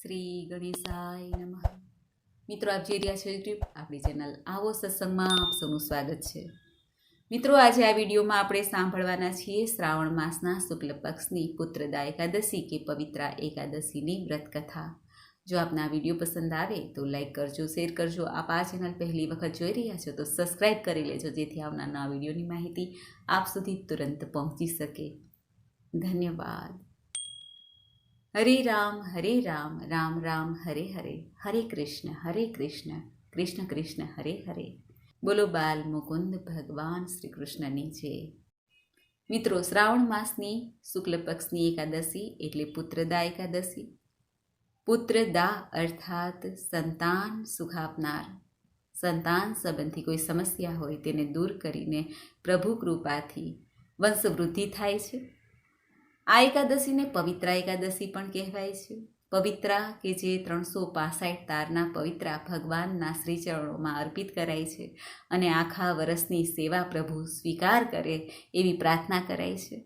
શ્રી ગણેશાય નમઃ. મિત્રો, આપ જોઈ રહ્યા છો યુટ્યુબ આપણી ચેનલ આવો સત્સંગમાં આપ સૌનું સ્વાગત છે. મિત્રો, આજે આ વિડીયોમાં આપણે સાંભળવાના છીએ શ્રાવણ માસના શુક્લ પક્ષની પુત્રદા એકાદશી કે પવિત્રા એકાદશીની વ્રત કથા. જો આપને આ વિડીયો પસંદ આવે તો લાઈક કરજો, શેર કરજો. આપ આ ચેનલ પહેલી વખત જોઈ રહ્યા છો તો સબસ્ક્રાઈબ કરી લેજો, જેથી આવનારા વિડીયોની માહિતી આપ સુધી તુરંત પહોંચી શકે. ધન્યવાદ. હરે રામ, રામ રામ હરે હરે, હરે કૃષ્ણ કૃષ્ણ કૃષ્ણ હરે હરે. બોલો બાલ મુકુંદ ભગવાન શ્રી કૃષ્ણની જય. મિત્રો, શ્રાવણ માસની શુક્લ પક્ષની એકાદશી એટલે પુત્રદા એકાદશી. પુત્રદા અર્થાત સંતાન સુખ આપનાર. સંતાન સંબંધી કોઈ સમસ્યા હોય તેને દૂર કરીને પ્રભુ કૃપાથી વંશવૃદ્ધિ થાય છે. આ એકાદશીને પવિત્રા એકાદશી પણ કહેવાય છે. પવિત્રા કે જે 365 તારના પવિત્રા ભગવાનના શ્રીચરણોમાં અર્પિત કરાય છે અને આખા વર્ષની સેવા પ્રભુ સ્વીકાર કરે એવી પ્રાર્થના કરાય છે.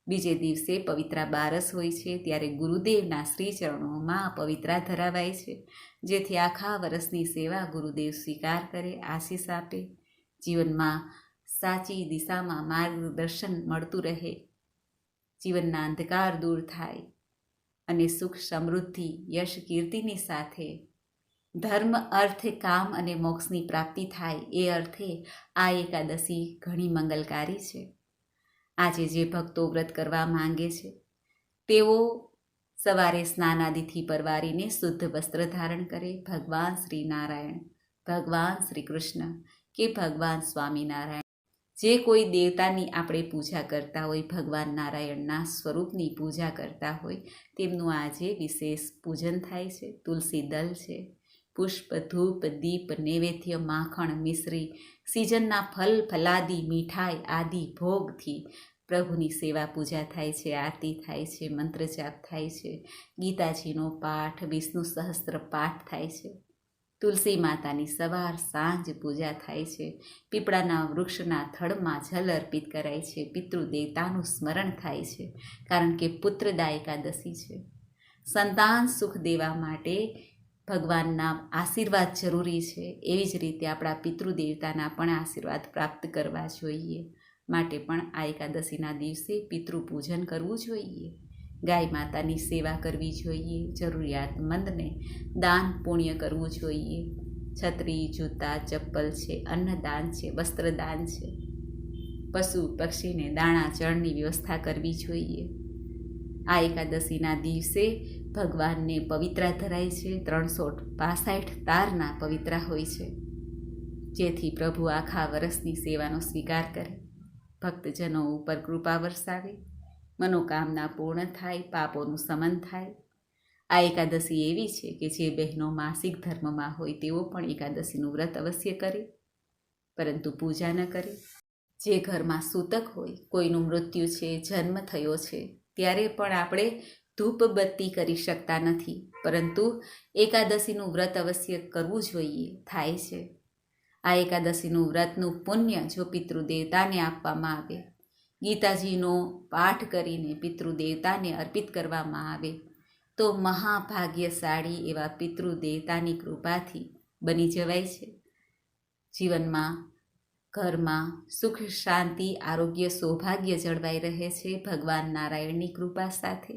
બીજે દિવસે પવિત્રા બારસ હોય છે, ત્યારે ગુરુદેવના શ્રીચરણોમાં પવિત્રા ધરાવાય છે, જેથી આખા વર્ષની સેવા ગુરુદેવ સ્વીકાર કરે, આશીષ આપે, જીવનમાં સાચી દિશામાં માર્ગદર્શન મળતું રહે, જીવનના અંધકાર દૂર થાય અને સુખ સમૃદ્ધિ યશ કીર્તિની સાથે ધર્મ અર્થ કામ અને મોક્ષની પ્રાપ્તિ થાય. એ અર્થે આ એકાદશી ઘણી મંગલકારી છે. આજે જે ભક્તો વ્રત કરવા માંગે છે તેઓ સવારે સ્નાનાદિથી પરવારીને શુદ્ધ વસ્ત્ર ધારણ કરે. ભગવાન શ્રી નારાયણ, ભગવાન શ્રી કૃષ્ણ કે ભગવાન સ્વામિનારાયણ, જે કોઈ દેવતાની આપણે પૂજા કરતા હોય, ભગવાન નારાયણના સ્વરૂપની પૂજા કરતા હોય, તેમનું આજે વિશેષ પૂજન થાય છે. તુલસી દલ છે, પુષ્પ, ધૂપ, દીપ, નૈવેદ્ય, માખણ, મિશ્રી, સિઝનના ફલ ફલાદી, મીઠાઈ આદિ ભોગથી પ્રભુની સેવા પૂજા થાય છે, આરતી થાય છે, મંત્ર જાપ થાય છે, ગીતાજીનો પાઠ, વિષ્ણુ સહસ્ત્ર પાઠ થાય છે. તુલસી માતાની સવાર સાંજ પૂજા થાય છે. પીપળાના વૃક્ષના થડમાં જલ અર્પિત કરાય છે. પિતૃદેવતાનું સ્મરણ થાય છે, કારણ કે પુત્રદા એકાદશી છે. સંતાન સુખ દેવા માટે ભગવાનના આશીર્વાદ જરૂરી છે. એવી જ રીતે આપણા પિતૃદેવતાના પણ આશીર્વાદ પ્રાપ્ત કરવા જોઈએ. માટે પણ આ એકાદશીના દિવસે પિતૃપૂજન કરવું જોઈએ. ગાય માતાની સેવા કરવી જોઈએ. જરૂરિયાતમંદને દાન પુણ્ય કરવું જોઈએ. છત્રી, જૂતા, ચપ્પલ છે, અન્નદાન છે, વસ્ત્રદાન છે. પશુ પક્ષીને દાણા ચણની વ્યવસ્થા કરવી જોઈએ. આ એકાદશીના દિવસે ભગવાનને પવિત્રા ધરાય છે. 365 તારના પવિત્રા હોય છે, જેથી પ્રભુ આખા વર્ષની સેવાનો સ્વીકાર કરે, ભક્તજનો ઉપર કૃપા વરસાવે, મનોકામના પૂર્ણ થાય, પાપોનું શમન થાય. આ એકાદશી એવી છે કે જે બહેનો માસિક ધર્મમાં હોય તેઓ પણ એકાદશીનું વ્રત અવશ્ય કરે, પરંતુ પૂજા ન કરે. જે ઘરમાં સૂતક હોય, કોઈનું મૃત્યુ છે, જન્મ થયો છે, ત્યારે પણ આપણે ધૂપ બત્તી કરી શકતા નથી, પરંતુ એકાદશીનું વ્રત અવશ્ય કરવું જોઈએ, થાય છે. આ એકાદશીનું વ્રતનું પુણ્ય જો પિતૃદેવતાને આપવામાં આવે, ગીતાજીનો પાઠ કરીને પિતૃદેવતાને અર્પિત કરવામાં આવે, તો મહાભાગ્યશાળી એવા પિતૃદેવતાની કૃપાથી બની જવાય છે. જીવનમાં, ઘરમાં સુખ, શાંતિ, આરોગ્ય, સૌભાગ્ય જળવાઈ રહે છે ભગવાન નારાયણની કૃપા સાથે.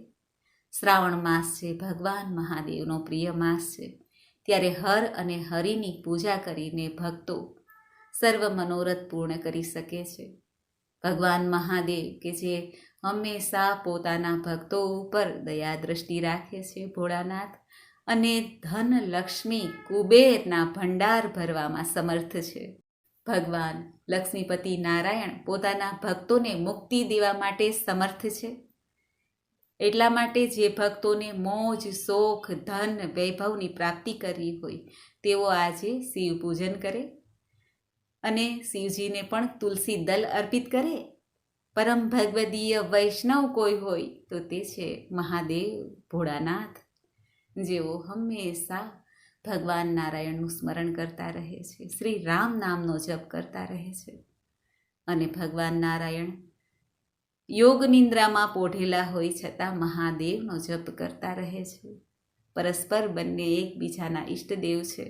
શ્રાવણ માસ છે, ભગવાન મહાદેવનો પ્રિય માસ છે, ત્યારે હર અને હરિની પૂજા કરીને ભક્તો સર્વ મનોરથ પૂર્ણ કરી શકે છે. ભગવાન મહાદેવ કે જે હંમેશા પોતાના ભક્તો ઉપર દયા દ્રષ્ટિ રાખે છે, ભોળાનાથ, અને ધન, લક્ષ્મી, કુબેરના ભંડાર ભરવામાં સમર્થ છે. ભગવાન લક્ષ્મીપતિ નારાયણ પોતાના ભક્તોને મુક્તિ દેવા માટે સમર્થ છે. એટલા માટે જે ભક્તોને મોજ, શોખ, ધન, વૈભવની પ્રાપ્તિ કરવી હોય તેઓ આજે શિવ પૂજન કરે અને શિવજીને પણ તુલસી દલ અર્પિત કરે. પરમ ભગવદીય વૈષ્ણવ કોઈ હોય તો તે છે મહાદેવ ભોળાનાથ, જેઓ હંમેશા ભગવાન નારાયણનું સ્મરણ કરતા રહે છે, શ્રી રામ નામનો જપ કરતા રહે છે. અને ભગવાન નારાયણ યોગ નિંદ્રામાં પોઢેલા હોય છતાં મહાદેવનો જપ કરતા રહે છે. પરસ્પર બંને એકબીજાના ઈષ્ટદેવ છે.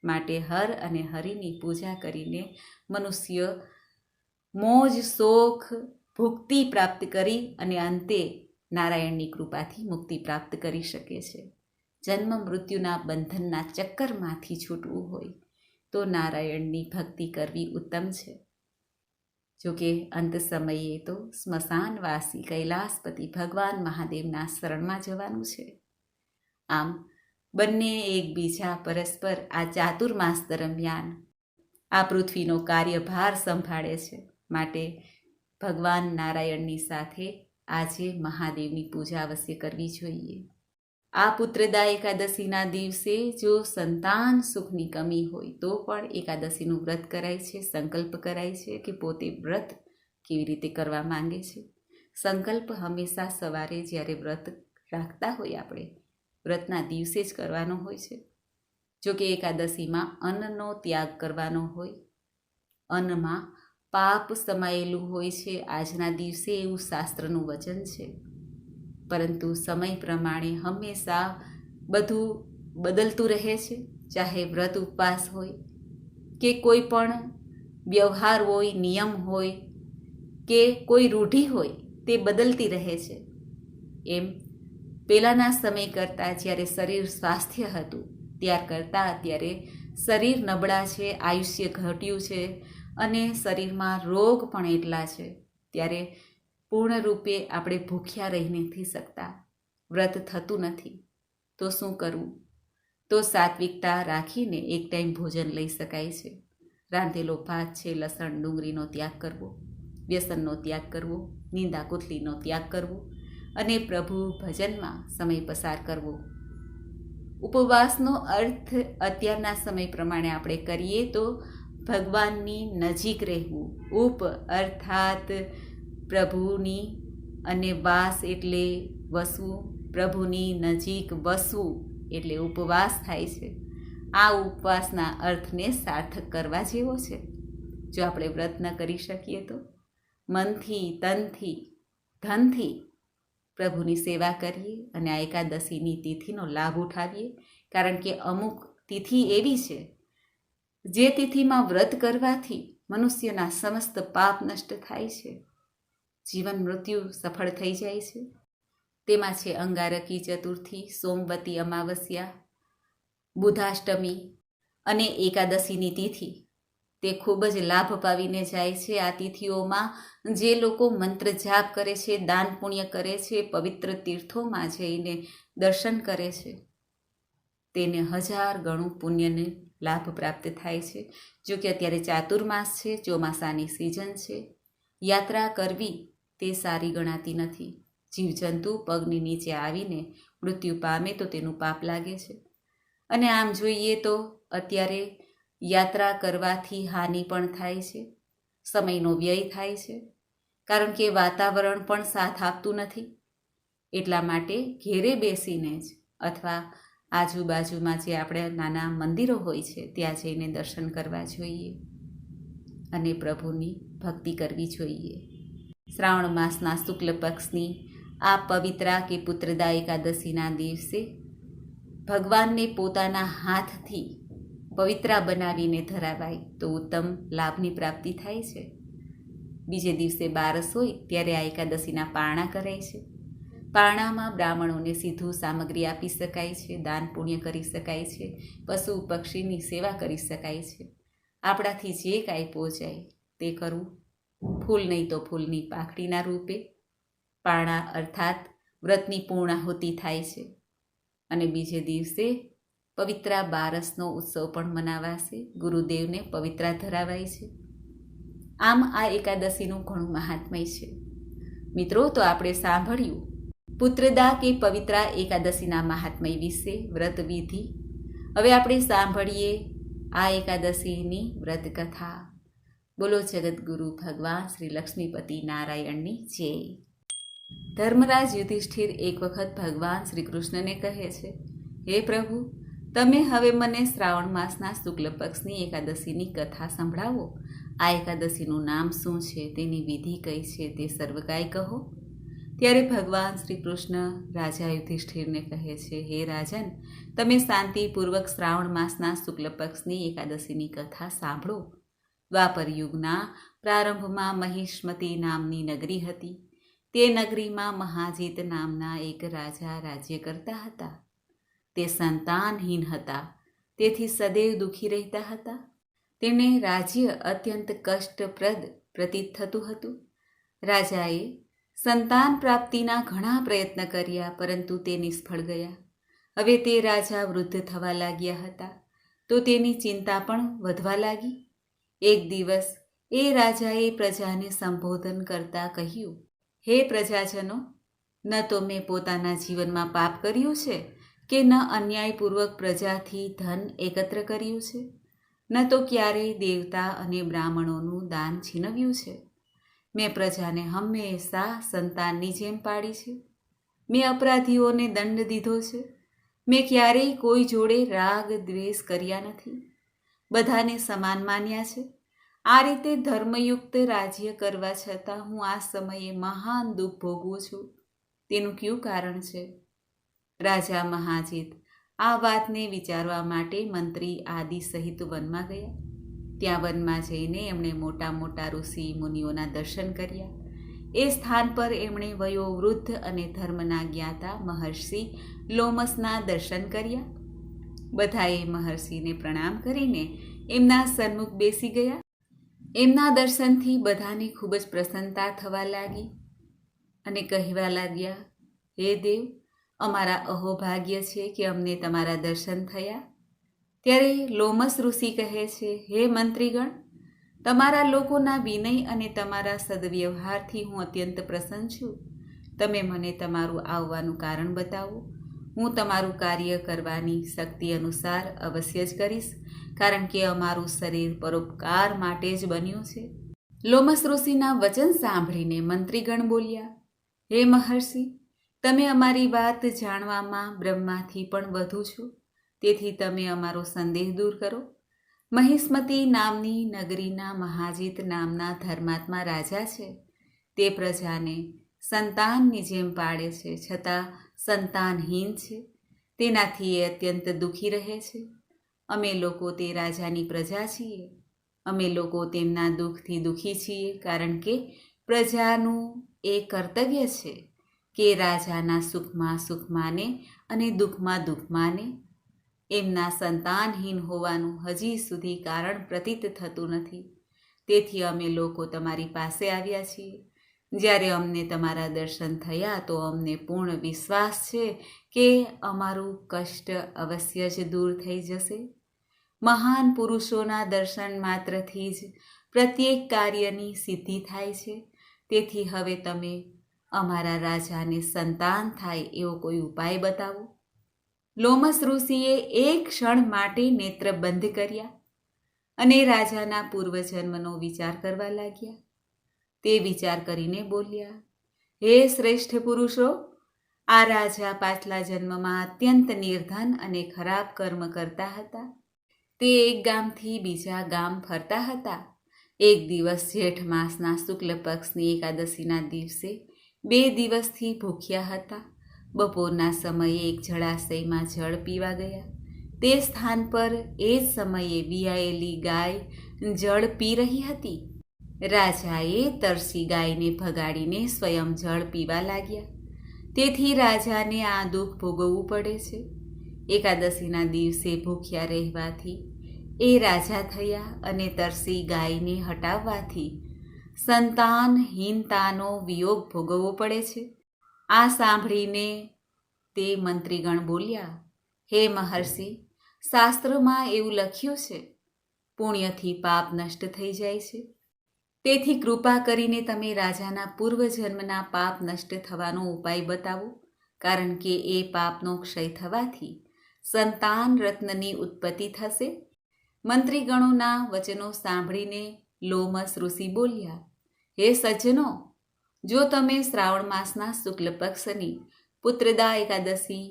માટે હર અને હરિની પૂજા કરીને મનુષ્ય મોજ શોખ ભુક્તિ પ્રાપ્ત કરી અને અંતે નારાયણની કૃપાથી મુક્તિ પ્રાપ્ત કરી શકે છે. જન્મ મૃત્યુના બંધનના ચક્કરમાંથી છૂટવું હોય તો નારાયણની ભક્તિ કરવી ઉત્તમ છે. જોકે અંત સમયે તો સ્મશાનવાસી કૈલાસપતિ ભગવાન મહાદેવના શરણમાં જવાનું છે. આમ બંને એકબીજા પરસ્પર આ ચાતુર્માસ દરમિયાન આ પૃથ્વીનો કાર્યભાર સંભાળે છે. માટે ભગવાન નારાયણની સાથે આજે મહાદેવની પૂજા અવશ્ય કરવી જોઈએ. આ પુત્રદા એકાદશીના દિવસે જો સંતાન સુખની કમી હોય તો પણ એકાદશીનું વ્રત કરાય છે. સંકલ્પ કરાય છે કે પોતે વ્રત કેવી રીતે કરવા માંગે છે. સંકલ્પ હંમેશા સવારે જ્યારે વ્રત રાખતા હોય આપણે વ્રતના દિવસે જ કરવાનો હોય છે. જો કે એકાદશીમાં અન્નનો ત્યાગ કરવાનો હોય, અન્નમાં પાપ સમાયેલું હોય છે આજના દિવસે, એવું શાસ્ત્રનું વચન છે. પરંતુ સમય પ્રમાણે હંમેશા બધું બદલતું રહે છે. ચાહે વ્રત ઉપવાસ હોય કે કોઈ પણ વ્યવહાર હોય, નિયમ હોય કે કોઈ રૂઢિ હોય, તે બદલતી રહે છે. એમ પહેલાંના સમય કરતાં જ્યારે શરીર સ્વાસ્થ્ય હતું ત્યાર કરતાં અત્યારે શરીર નબળા છે, આયુષ્ય ઘટ્યું છે અને શરીરમાં રોગ પણ એટલા છે. ત્યારે પૂર્ણ રૂપે આપણે ભૂખ્યા રહી નથી શકતા, વ્રત થતું નથી. તો શું કરવું? તો સાત્વિકતા રાખીને એક ટાઈમ ભોજન લઈ શકાય છે. રાંધેલો ભાત છે, લસણ ડુંગળીનો ત્યાગ કરવો, વ્યસનનો ત્યાગ કરવો, નિંદા કુથલીનો ત્યાગ કરવો અને પ્રભુ ભજનમાં સમય પસાર કરવો. ઉપવાસનો અર્થ અત્યારના સમય પ્રમાણે આપણે કરીએ તો ભગવાનની નજીક રહેવું. ઉપ અર્થાત પ્રભુની અને વાસ એટલે વસવું, પ્રભુની નજીક વસવું એટલે ઉપવાસ થાય છે. આ ઉપવાસના અર્થને સાર્થક કરવા જેવો છે. જો આપણે વ્રત ન કરી શકીએ તો મનથી, તનથી, ધનથી પ્રભુની સેવા કરીએ અને આ એકાદશીની તિથિનો લાભ ઉઠાવીએ. કારણ કે અમુક તિથિ એવી છે જે તિથિમાં વ્રત કરવાથી મનુષ્યના સમસ્ત પાપ નષ્ટ થાય છે, જીવન મૃત્યુ સફળ થઈ જાય છે. તેમાં છે અંગારકી ચતુર્થી, સોમવતી અમાવસ્યા, બુધાષ્ટમી અને એકાદશીની તિથિ. તે ખૂબ જ લાભ પાવીને જાય છે. આ તિથિઓમાં જે લોકો મંત્ર જાપ કરે છે, દાન પુણ્ય કરે છે, પવિત્ર તીર્થોમાં જઈને દર્શન કરે છે, તેને 1000 ગણું પુણ્યને લાભ પ્રાપ્ત થાય છે. જો કે અત્યારે ચાતુર્માસ છે, ચોમાસાની સિઝન છે, યાત્રા કરવી તે સારી ગણાતી નથી. જીવજંતુ પગની નીચે આવીને મૃત્યુ પામે તો તેનું પાપ લાગે છે. અને આમ જોઈએ તો અત્યારે યાત્રા કરવાથી હાનિ પણ થાય છે, સમયનો વ્યય થાય છે. કારણ કે વાતાવરણ પણ સાથ આપતું નથી. એટલા માટે ઘેરે બેસીને જ અથવા આજુબાજુમાં જે આપણે નાના મંદિરો હોય છે ત્યાં જઈને દર્શન કરવા જોઈએ અને પ્રભુની ભક્તિ કરવી જોઈએ. શ્રાવણ માસના શુક્લ પક્ષની આ પવિત્રા કે પુત્રદા એકાદશીના દિવસે ભગવાનને પોતાના હાથથી પવિત્રા બનાવીને ધરાવાય તો ઉત્તમ લાભની પ્રાપ્તિ થાય છે. બીજે દિવસે બારસ હોય ત્યારે આ એકાદશીના પારણા કરાય છે. પારણામાં બ્રાહ્મણોને સીધું સામગ્રી આપી શકાય છે, દાન પુણ્ય કરી શકાય છે, પશુ પક્ષીની સેવા કરી શકાય છે. આપણાથી જે કાંઈ પહોંચાય તે કરવું. ફૂલ નહીં તો ફૂલની પાખડીના રૂપે પારણા અર્થાત વ્રતની પૂર્ણાહુતિ થાય છે. અને બીજે દિવસે પવિત્રા બારસનો ઉત્સવ પણ મનાવાશે. ગુરુદેવને પવિત્રા ધરાવાય છે. આમ આ એકાદશીનું ઘણું મહાત્મય છે. મિત્રો, તો આપણે સાંભળ્યું પુત્રદા કે પવિત્રા એકાદશીના મહાત્મય વિશે, વ્રત વિધિ. હવે આપણે સાંભળીએ આ એકાદશીની વ્રત કથા. બોલો જગતગુરુ ભગવાન શ્રી લક્ષ્મીપતિ નારાયણની જય. ધર્મરાજ યુધિષ્ઠિર એક વખત ભગવાન શ્રી કૃષ્ણને કહે છે, હે પ્રભુ, તમે હવે મને શ્રાવણ માસના શુક્લ પક્ષની એકાદશીની કથા સંભળાવો. આ એકાદશીનું નામ શું છે, તેની વિધિ કઈ છે, તે સર્વ કાંઈ કહો. ત્યારે ભગવાન શ્રી કૃષ્ણ રાજા યુધિષ્ઠિરને કહે છે, હે રાજન, તમે શાંતિપૂર્વક શ્રાવણ માસના શુક્લ પક્ષની એકાદશીની કથા સાંભળો. દ્વાપર યુગના પ્રારંભમાં મહિષ્મતી નામની નગરી હતી. તે નગરીમાં મહાજીત નામના એક રાજા રાજ્ય કરતા હતા. તે સંતાનહીન હતા, તેથી સદૈવ દુઃખી રહેતા હતા. તેને રાજ્ય અત્યંત કષ્ટપ્રદ પ્રતીત થતું હતું. રાજાએ સંતાન પ્રાપ્તિના ઘણા પ્રયત્ન કર્યા, પરંતુ તે નિષ્ફળ ગયા. હવે તે રાજા વૃદ્ધ થવા લાગ્યા હતા, તો તેની ચિંતા પણ વધવા લાગી. એક દિવસ એ રાજાએ પ્રજાને સંબોધન કરતા કહ્યું, હે પ્રજાજનો, ન તો મેં પોતાના જીવનમાં પાપ કર્યું છે, કે ન અન્યાયપૂર્વક પ્રજાથી ધન એકત્ર કર્યું છે, ન તો ક્યારેય દેવતા અને બ્રાહ્મણોનું દાન છીનવ્યું છે. મેં પ્રજાને હંમેશા સંતાનની જેમ પાડી છે. મેં અપરાધીઓને દંડ દીધો છે. મેં ક્યારેય કોઈ જોડે રાગ દ્વેષ કર્યા નથી. બધાને સમાન માન્યા છે. આ રીતે ધર્મયુક્ત રાજ્ય કરવા છતાં હું આ સમયે મહાન દુઃખ ભોગવું છું. તેનું કયું કારણ છે? રાજા મહાજીત આ વાતને વિચારવા માટે મંત્રી આદિ સહિત વનમાં ગયા. ત્યાં વનમાં જઈને એમણે મોટા મોટા ઋષિ મુનિઓના દર્શન કર્યા. એ સ્થાન પર એમણે વયોવૃદ્ધ અને ધર્મના જ્ઞાતા મહર્ષિ લોમસના દર્શન કર્યા. બધાએ મહર્ષિને પ્રણામ કરીને એમના સન્મુખ બેસી ગયા. એમના દર્શનથી બધાને ખૂબ જ પ્રસન્નતા થવા લાગી અને કહેવા લાગ્યા, હે દેવ, અમારા અહોભાગ્ય છે કે અમને તમારા દર્શન થયા. ત્યારે લોમસ ઋષિ કહે છે, હે મંત્રીગણ, તમારા લોકોના વિનય અને તમારા સદવ્યવહારથી હું અત્યંત પ્રસન્ન છું. તમે મને તમારું આવવાનું કારણ બતાવો. હું તમારું કાર્ય કરવાની શક્તિ અનુસાર અવશ્ય જ કરીશ, કારણ કે અમારું શરીર પરોપકાર માટે જ બન્યું છે. લોમસ ઋષિના વચન સાંભળીને મંત્રીગણ બોલ્યા, હે મહર્ષિ, તમે અમારી વાત જાણવામાં બ્રહ્માથી પણ વધુ છો. તેથી તમે અમારો સંદેહ દૂર કરો. મહિષ્મતી નામની નગરીના મહાજીત નામના ધર્માત્મા રાજા છે. તે પ્રજાને સંતાનની જેમ પાડે છે, છતાં સંતાનહીન છે. તેનાથી એ અત્યંત દુઃખી રહે છે. અમે લોકો તે રાજાની પ્રજા છીએ. અમે લોકો તેમના દુઃખથી દુઃખી છીએ, કારણ કે પ્રજાનું એ કર્તવ્ય છે કે રાજાના સુખમાં સુખ માને અને દુઃખમાં દુઃખ માને. એમના સંતાનહીન હોવાનું હજી સુધી કારણ પ્રતીત થતું નથી. તેથી અમે લોકો તમારી પાસે આવ્યા છીએ. જ્યારે અમને તમારા દર્શન થયા તો અમને પૂર્ણ વિશ્વાસ છે કે અમારું કષ્ટ અવશ્ય જ દૂર થઈ જશે. મહાન પુરુષોના દર્શન માત્રથી જ પ્રત્યેક કાર્યની સિદ્ધિ થાય છે. તેથી હવે તમે અમારા રાજાને સંતાન થાય એવો કોઈ ઉપાય બતાવો. લોમસ ઋષિએ એક ક્ષણ માટે નેત્ર બંધ કર્યા અને રાજાના પૂર્વજન્મનો વિચાર કરવા લાગ્યા. તે વિચાર કરીને બોલ્યા, હે શ્રેષ્ઠ પુરુષો, આ રાજા પાછલા જન્મમાં અત્યંત નિર્ધન અને ખરાબ કર્મ કરતા હતા. તે એક ગામથી બીજા ગામ ફરતા હતા. એક દિવસ જેઠ માસના શુક્લ પક્ષની એકાદશીના દિવસે 2 દિવસથી ભૂખ્યા હતા. બપોરના સમયે એક જળાશયમાં જળ પીવા ગયા. તે સ્થાન પર એ જ સમયે વિયાયેલી ગાય જળ પી રહી હતી. રાજાએ તરસી ગાયને ભગાડીને સ્વયં જળ પીવા લાગ્યા. તેથી રાજાને આ દુઃખ ભોગવવું પડે છે. એકાદશીના દિવસે ભૂખ્યા રહેવાથી એ રાજા થયા અને તરસી ગાયને હટાવવાથી સંતાનહીનતાનો વિયોગ ભોગવવો પડે છે. આ સાંભળીને તે મંત્રીગણ બોલ્યા, હે મહર્ષિ, શાસ્ત્રમાં એવું લખ્યું છે, પુણ્યથી પાપ નષ્ટ થઈ જાય છે. તેથી કૃપા કરીને તમે રાજાના પૂર્વજન્મના પાપ નષ્ટ થવાનો ઉપાય બતાવો, કારણ કે એ પાપનો ક્ષય થવાથી સંતાન રત્નની ઉત્પત્તિ થશે. મંત્રીગણોના વચનો સાંભળીને લોમસ ઋષિ બોલ્યા, હે સજ્જનો, જો તમે શ્રાવણ માસના શુક્લ પક્ષની પુત્રદા એકાદશી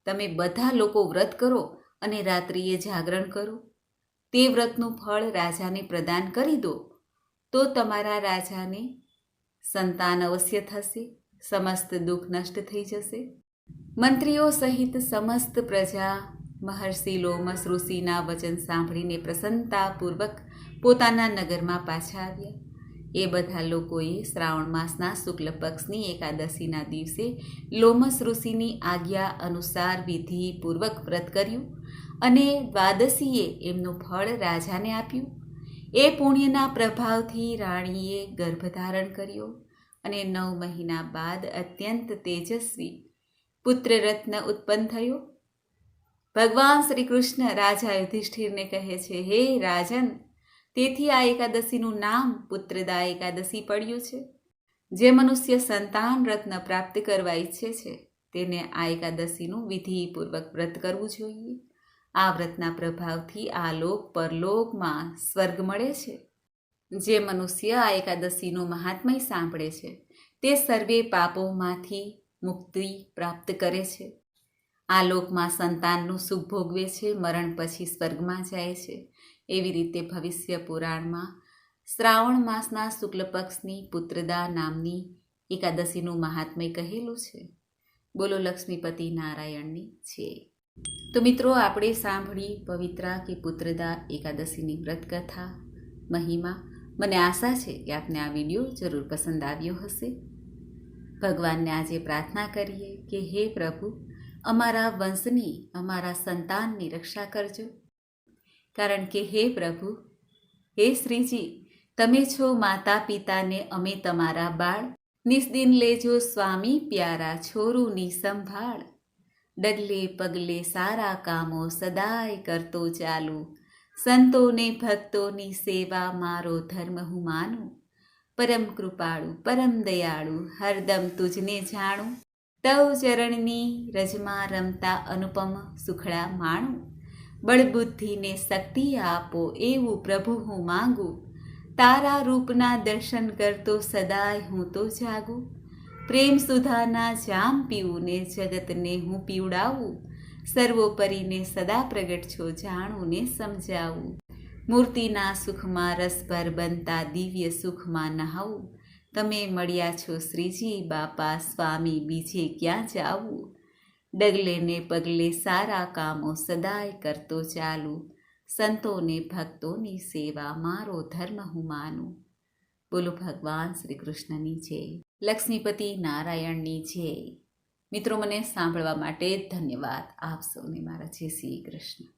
તમે બધા લોકો વ્રત કરો અને રાત્રિએ જાગરણ કરો, તે વ્રતનું ફળ રાજાને પ્રદાન કરી દો, તો તમારા રાજાને સંતાન અવશ્ય થશે સમસ્ત દુઃખ નષ્ટ થઈ જશે. મંત્રીઓ સહિત સમસ્ત પ્રજા મહર્ષિ લોમસ ઋષિના વચન સાંભળીને પ્રસન્નતાપૂર્વક પોતાના નગરમાં પાછા આવ્યા. એ બધા લોકોએ શ્રાવણ માસના શુક્લ પક્ષની એકાદશીના દિવસે લોમસ ઋષિની આજ્ઞા અનુસાર વિધિપૂર્વક વ્રત કર્યું અને દ્વાદશીએ એમનું ફળ રાજાને આપ્યું. એ પુણ્યના પ્રભાવથી રાણીએ ગર્ભધારણ કર્યો અને 9 મહિના બાદ અત્યંત તેજસ્વી પુત્રરત્ન ઉત્પન્ન થયો. ભગવાન શ્રી કૃષ્ણ રાજા યુધિષ્ઠિરને કહે છે, હે રાજન, તેથી આ એકાદશીનું નામ પુત્રદા એકાદશી પડ્યું છે. જે મનુષ્ય સંતાન રત્ન પ્રાપ્ત કરવા ઈચ્છે છે તેને આ એકાદશીનું વિધિપૂર્વક વ્રત કરવું જોઈએ. આ વ્રતના પ્રભાવથી આ લોક પરલોકમાં સ્વર્ગ મળે છે. જે મનુષ્ય આ એકાદશીનું મહાત્મય સાંભળે છે તે સર્વે પાપોમાંથી મુક્તિ પ્રાપ્ત કરે છે. આ લોકમાં સંતાનનું સુખ ભોગવે છે, મરણ પછી સ્વર્ગમાં જાય છે. એવી રીતે ભવિષ્ય પુરાણમાં શ્રાવણ માસના શુક્લ પક્ષની પુત્રદા નામની એકાદશીનું મહાત્મય કહેલું છે. બોલો લક્ષ્મીપતિ નારાયણની જય. તો મિત્રો, આપણે સાંભળી પવિત્રા કે પુત્રદા એકાદશીની વ્રત કથા મહિમા. મને આશા છે કે આપને આ વિડીયો જરૂર પસંદ આવ્યો હશે. ભગવાનને આજે પ્રાર્થના કરીએ કે હે પ્રભુ, અમારા વંશની, અમારા સંતાનની રક્ષા કરજો. કારણ કે હે પ્રભુ, હે શ્રીજી, તમે છો માતા પિતાને અમે તમારા બાળ. નિસ્દિન લેજો સ્વામી પ્યારા છોરુની સંભાળ. ડગલે પગલે સારા કામો સદાય કરતો ચાલુ. સંતોને ભક્તોની સેવા મારો ધર્મ હું માનું. પરમ કૃપાળુ પરમ દયાળુ હરદમ તુજને જાણું. તવ ચરણની રજમાં રમતા અનુપમ સુખડા માણું. બળબુદ્ધિને શક્તિ આપો એવું પ્રભુ હું માંગું. તારા રૂપના દર્શન કરતો સદાય હું તો જાગું. પ્રેમ સુધાના જામ પીવું ને જગતને હું પીવડાવું. સર્વોપરીને સદા પ્રગટ છો જાણું ને સમજાવું. મૂર્તિના સુખમાં રસભર બનતા દિવ્ય સુખમાં નહાવું. તમે મળ્યા છો શ્રીજી બાપા સ્વામી, બીજે ક્યાં જાવું. ડગલે ને પગલે સારા કામો સદાય કરતો ચાલુ. સંતોને ભક્તોની સેવા મારો ધર્મ હું માનું. બોલો ભગવાન શ્રી કૃષ્ણની જય. લક્ષ્મીપતિ નારાયણની જય. મિત્રો, મને સાંભળવા માટે ધન્યવાદ. આપ સૌને મારા જય શ્રી કૃષ્ણ.